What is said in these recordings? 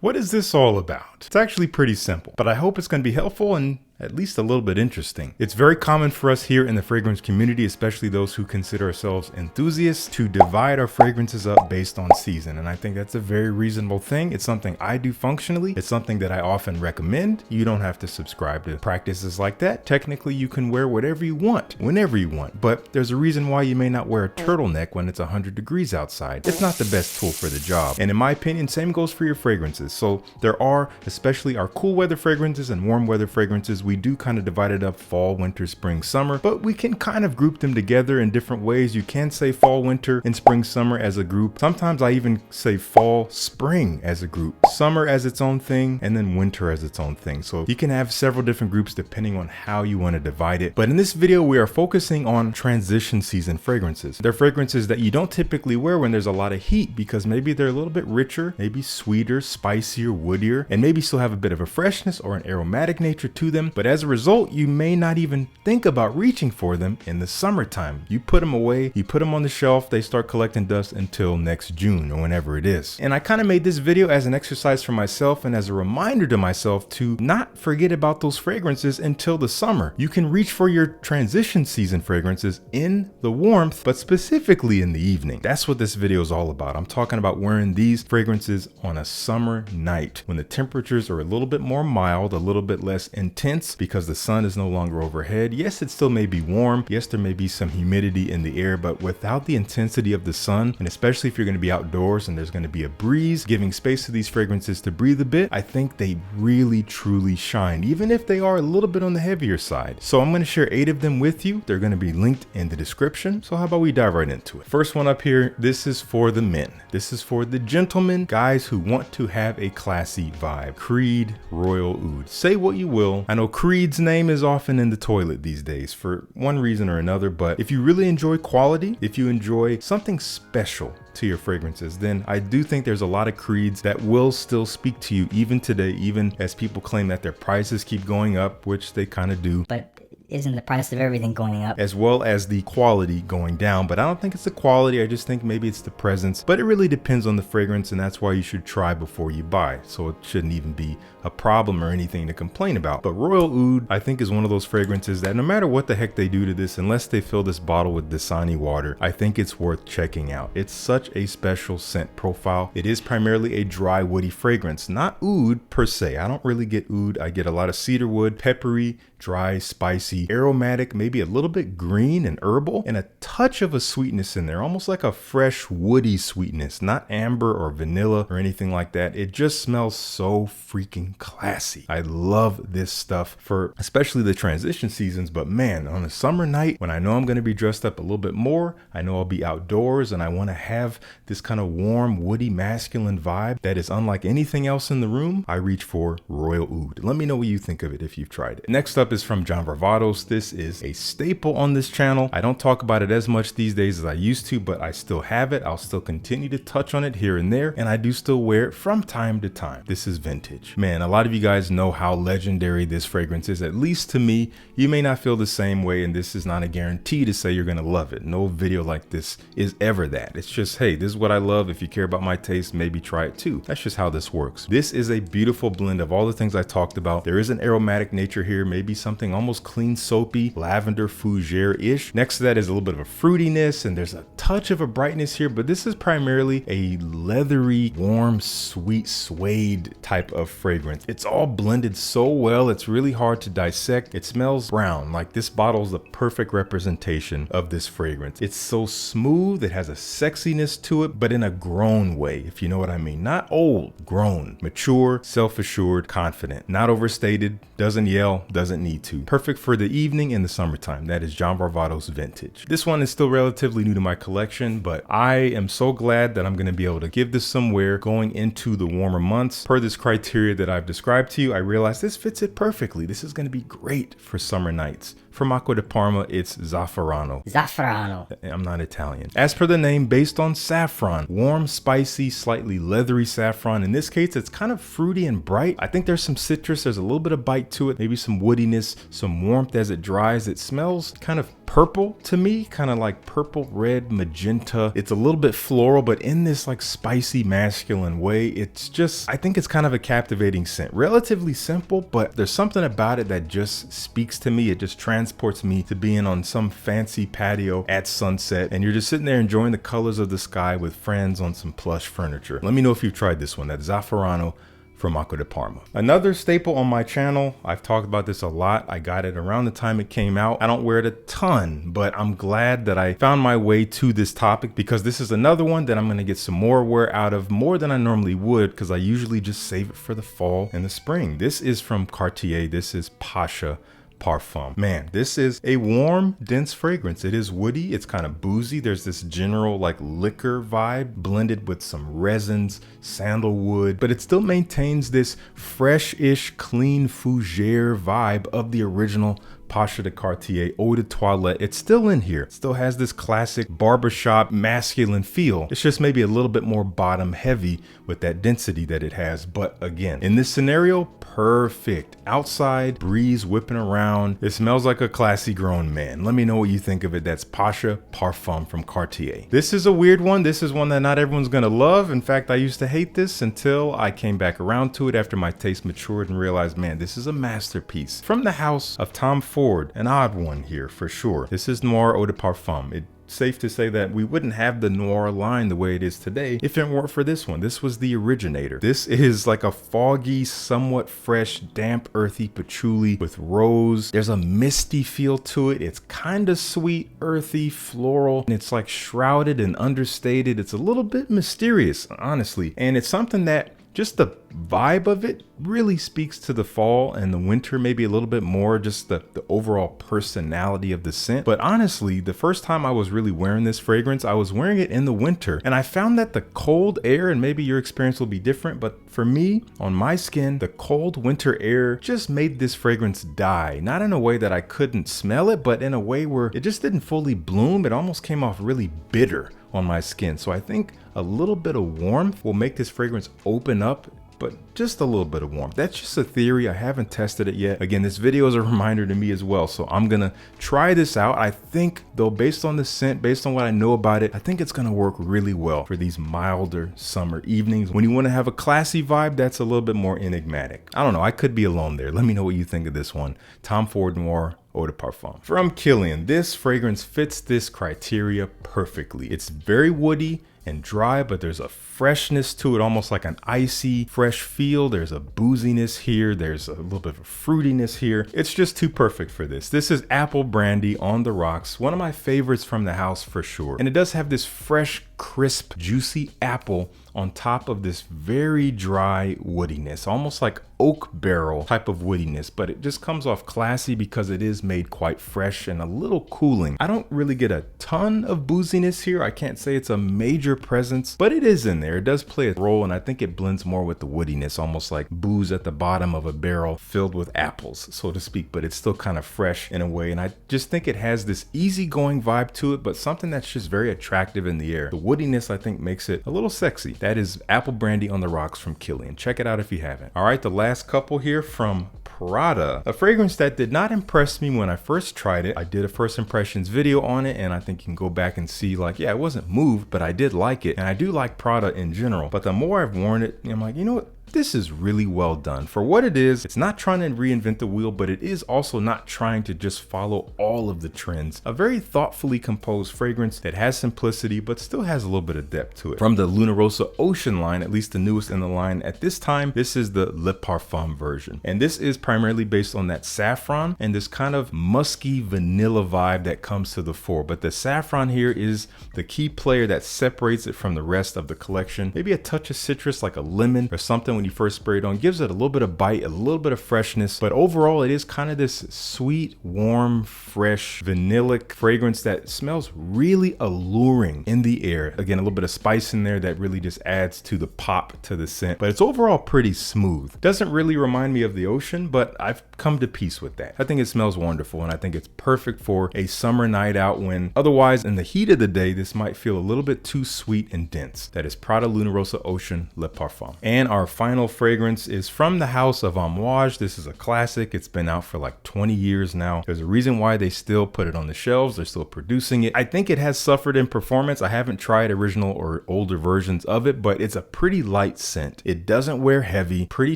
What is this all about? It's actually pretty simple, but I hope it's going to be helpful and at least a little bit interesting. It's very common for us here in the fragrance community, especially those who consider ourselves enthusiasts, to divide our fragrances up based on season. And I think that's a very reasonable thing. It's something I do functionally. It's something that I often recommend. You don't have to subscribe to practices like that. Technically, you can wear whatever you want, whenever you want, but there's a reason why you may not wear a turtleneck when it's 100 degrees outside. It's not the best tool for the job. And in my opinion, same goes for your fragrances. So there are, especially our cool weather fragrances and warm weather fragrances, we do kind of divide it up fall, winter, spring, summer, but we can kind of group them together in different ways. You can say fall, winter, and spring, summer as a group. Sometimes I even say fall, spring as a group, summer as its own thing, and then winter as its own thing. So you can have several different groups depending on how you want to divide it. But in this video, we are focusing on transition season fragrances. They're fragrances that you don't typically wear when there's a lot of heat because maybe they're a little bit richer, maybe sweeter, spicier, woodier, and maybe still have a bit of a freshness or an aromatic nature to them. But as a result, you may not even think about reaching for them in the summertime. You put them away, you put them on the shelf, they start collecting dust until next June or whenever it is. And I kind of made this video as an exercise for myself and as a reminder to myself to not forget about those fragrances until the summer. You can reach for your transition season fragrances in the warmth, but specifically in the evening. That's what this video is all about. I'm talking about wearing these fragrances on a summer night when the temperatures are a little bit more mild, a little bit less intense because the sun is no longer overhead. Yes, it still may be warm. Yes, there may be some humidity in the air, but without the intensity of the sun, and especially if you're going to be outdoors and there's going to be a breeze, giving space to these fragrances to breathe a bit, I think they really truly shine, even if they are a little bit on the heavier side. So I'm going to share 8 of them with you. They're going to be linked in the description. So how about we dive right into it? First one up here, this is for the men. This is for the gentlemen, guys who want to have a classy vibe. Creed Royal Oud. Say what you will. I know Creed's name is often in the toilet these days for one reason or another, but if you really enjoy quality, if you enjoy something special to your fragrances, then I do think there's a lot of Creeds that will still speak to you even today, even as people claim that their prices keep going up, which they kind of do. But isn't the price of everything going up? As well as the quality going down. But I don't think it's the quality, I just think maybe it's the presence. But it really depends on the fragrance, and that's why you should try before you buy. So it shouldn't even be a problem or anything to complain about. But Royal Oud, I think, is one of those fragrances that no matter what the heck they do to this, unless they fill this bottle with Dasani water, I think it's worth checking out. It's such a special scent profile. It is primarily a dry, woody fragrance, not oud per se. I don't really get oud. I get a lot of cedarwood, peppery, dry, spicy, aromatic, maybe a little bit green and herbal, and a touch of a sweetness in there, almost like a fresh woody sweetness, not amber or vanilla or anything like that. It just smells so freaking classy. I love this stuff for especially the transition seasons, but man, on a summer night when I know I'm going to be dressed up a little bit more, I know I'll be outdoors and I want to have this kind of warm, woody, masculine vibe that is unlike anything else in the room, I reach for Royal Oud. Let me know what you think of it if you've tried it. Next up is from Varvatos. This is a staple on this channel. I don't talk about it as much these days as I used to, but I still have it. I'll still continue to touch on it here and there, and I do still wear it from time to time. This is vintage. Man, a lot of you guys know how legendary this fragrance is, at least to me. You may not feel the same way, and this is not a guarantee to say you're gonna love it. No video like this is ever that. It's just, hey, this is what I love. If you care about my taste, maybe try it too. That's just how this works. This is a beautiful blend of all the things I talked about. There is an aromatic nature here, maybe something almost clean soapy, lavender fougere-ish. Next to that is a little bit of a fruitiness, and there's a touch of a brightness here, but this is primarily a leathery, warm, sweet suede type of fragrance. It's all blended so well, it's really hard to dissect. It smells brown. Like, this bottle is the perfect representation of this fragrance. It's so smooth, it has a sexiness to it, but in a grown way, if you know what I mean. Not old, grown, mature, self-assured, confident, not overstated, doesn't yell, doesn't need to. Perfect for the evening in the summertime. That is Varvatos Vintage. This one is still relatively new to my collection, but I am so glad that I'm going to be able to give this some wear going into the warmer months. Per this criteria that I've described to you, I realized this fits it perfectly. This is going to be great for summer nights. From Acqua de Parma, it's Zafferano. Zafferano. I'm not Italian. As per the name, based on saffron. Warm, spicy, slightly leathery saffron. In this case, it's kind of fruity and bright. I think there's some citrus. There's a little bit of bite to it. Maybe some woodiness woodiness, some warmth as it dries. It smells kind of purple to me, kind of like purple, red, magenta. It's a little bit floral, but in this like spicy masculine way. It's just, I think it's kind of a captivating scent. Relatively simple, but there's something about it that just speaks to me. It just transports me to being on some fancy patio at sunset, and you're just sitting there enjoying the colors of the sky with friends on some plush furniture. Let me know if you've tried this one. That's Zafferano from Acqua de Parma. Another staple on my channel, I've talked about this a lot. I got it around the time it came out. I don't wear it a ton, but I'm glad that I found my way to this topic, because this is another one that I'm gonna get some more wear out of, more than I normally would, because I usually just save it for the fall and the spring. This is from Cartier. This is Pasha Parfum. Man, this is a warm, dense fragrance. It is woody. It's kind of boozy. There's this general like liquor vibe blended with some resins, sandalwood, but it still maintains this fresh-ish, clean fougere vibe of the original Pasha de Cartier Eau de Toilette. It's still in here. It still has this classic barbershop masculine feel. It's just maybe a little bit more bottom heavy with that density that it has. But again, in this scenario, perfect. Outside, breeze whipping around. It smells like a classy grown man. Let me know what you think of it. That's Pasha Parfum from Cartier. This is a weird one. This is one that not everyone's gonna love. In fact, I used to hate this until I came back around to it after my taste matured and realized, man, this is a masterpiece. From the house of Tom Ford, an odd one here for sure. This is Noir Eau de Parfum. It's safe to say that we wouldn't have the Noir line the way it is today if it weren't for this one. This was the originator. This is like a foggy, somewhat fresh, damp, earthy patchouli with rose. There's a misty feel to it. It's kind of sweet, earthy, floral, and it's like shrouded and understated. It's a little bit mysterious, honestly, and it's something that just the vibe of it really speaks to the fall and the winter, maybe a little bit more, just the overall personality of the scent. But honestly, the first time I was really wearing this fragrance, I was wearing it in the winter, and I found that the cold air, and maybe your experience will be different, but for me, on my skin, the cold winter air just made this fragrance die. Not in a way that I couldn't smell it, but in a way where it just didn't fully bloom. It almost came off really bitter on my skin. So I think a little bit of warmth will make this fragrance open up, but just a little bit of warmth. That's just a theory. I haven't tested it yet. Again, this video is a reminder to me as well, so I'm gonna try this out. I think though, based on the scent, based on what I know about it, I think it's gonna work really well for these milder summer evenings when you want to have a classy vibe that's a little bit more enigmatic. I don't know, I could be alone there. Let me know what you think of this one. Tom Ford Noir Eau de Parfum from Kilian. This fragrance fits this criteria perfectly. It's very woody and dry, but there's a freshness to it, almost like an icy fresh feel. There's a booziness here. There's a little bit of a fruitiness here. It's just too perfect for this. This is Apple Brandy on the rocks. One of my favorites from the house for sure. And it does have this fresh, crisp, juicy apple on top of this very dry woodiness, almost like oak barrel type of woodiness, but it just comes off classy because it is made quite fresh and a little cooling. I don't really get a ton of booziness here. I can't say it's a major presence, but it is in there. It does play a role, and I think it blends more with the woodiness, almost like booze at the bottom of a barrel filled with apples, so to speak, but it's still kind of fresh in a way. And I just think it has this easygoing vibe to it, but something that's just very attractive in the air. The woodiness, I think, makes it a little sexy. That is Apple Brandy on the rocks from Kilian. Check it out if you haven't. All right, the last couple here from Prada, a fragrance that did not impress me when I first tried it. I did a first impressions video on it, and I think you can go back and see, like, yeah, I wasn't moved, but I did like it, and I do like Prada in general. But the more I've worn it, I'm like, you know what? This is really well done. For what it is, it's not trying to reinvent the wheel, but it is also not trying to just follow all of the trends. A very thoughtfully composed fragrance that has simplicity, but still has a little bit of depth to it. From the Rossa Ocean line, at least the newest in the line at this time, this is the Le Parfum version. And this is primarily based on that saffron and this kind of musky vanilla vibe that comes to the fore. But the saffron here is the key player that separates it from the rest of the collection. Maybe a touch of citrus like a lemon or something when you first spray it on, gives it a little bit of bite, a little bit of freshness, but overall it is kind of this sweet, warm, fresh, vanillic fragrance that smells really alluring in the air. Again, a little bit of spice in there that really just adds to the pop to the scent, but it's overall pretty smooth. Doesn't really remind me of the ocean, but I've come to peace with that. I think it smells wonderful, and I think it's perfect for a summer night out when otherwise in the heat of the day this might feel a little bit too sweet and dense. That is Prada Rossa Ocean Le Parfum. And our final final fragrance is from the house of Amouage. This is a classic. It's been out for like 20 years now. There's a reason why they still put it on the shelves. They're still producing it. I think it has suffered in performance. I haven't tried original or older versions of it, but it's a pretty light scent. It doesn't wear heavy, pretty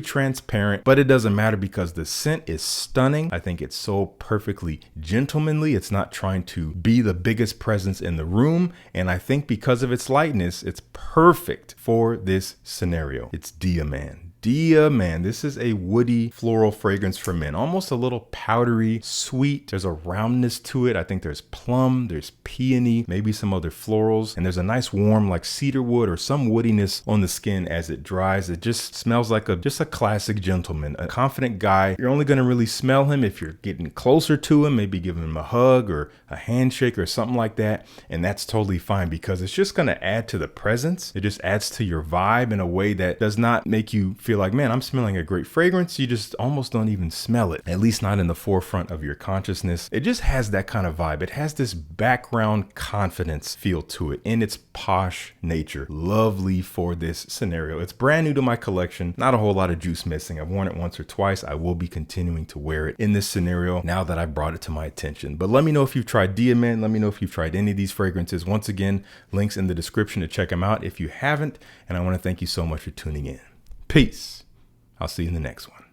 transparent, but it doesn't matter because the scent is stunning. I think it's so perfectly gentlemanly. It's not trying to be the biggest presence in the room. And I think because of its lightness, it's perfect for this scenario. It's Dia Man. Dia Man. This is a woody floral fragrance for men, almost a little powdery, sweet. There's a roundness to it. I think there's plum, there's peony, maybe some other florals, and there's a nice warm like cedar wood or some woodiness on the skin as it dries. It just smells like just a classic gentleman, a confident guy. You're only going to really smell him if you're getting closer to him, maybe giving him a hug or a handshake or something like that, and that's totally fine because it's just going to add to the presence. It just adds to your vibe in a way that does not make you feel like, man, I'm smelling a great fragrance. You just almost don't even smell it, at least not in the forefront of your consciousness. It just has that kind of vibe. It has this background confidence feel to it in its posh nature. Lovely for this scenario. It's brand new to my collection. Not a whole lot of juice missing. I've worn it once or twice. I will be continuing to wear it in this scenario now that I brought it to my attention. But let me know if you've tried Dia Man. Let me know if you've tried any of these fragrances. Once again, links in the description to check them out if you haven't. And I want to thank you so much for tuning in. Peace. I'll see you in the next one.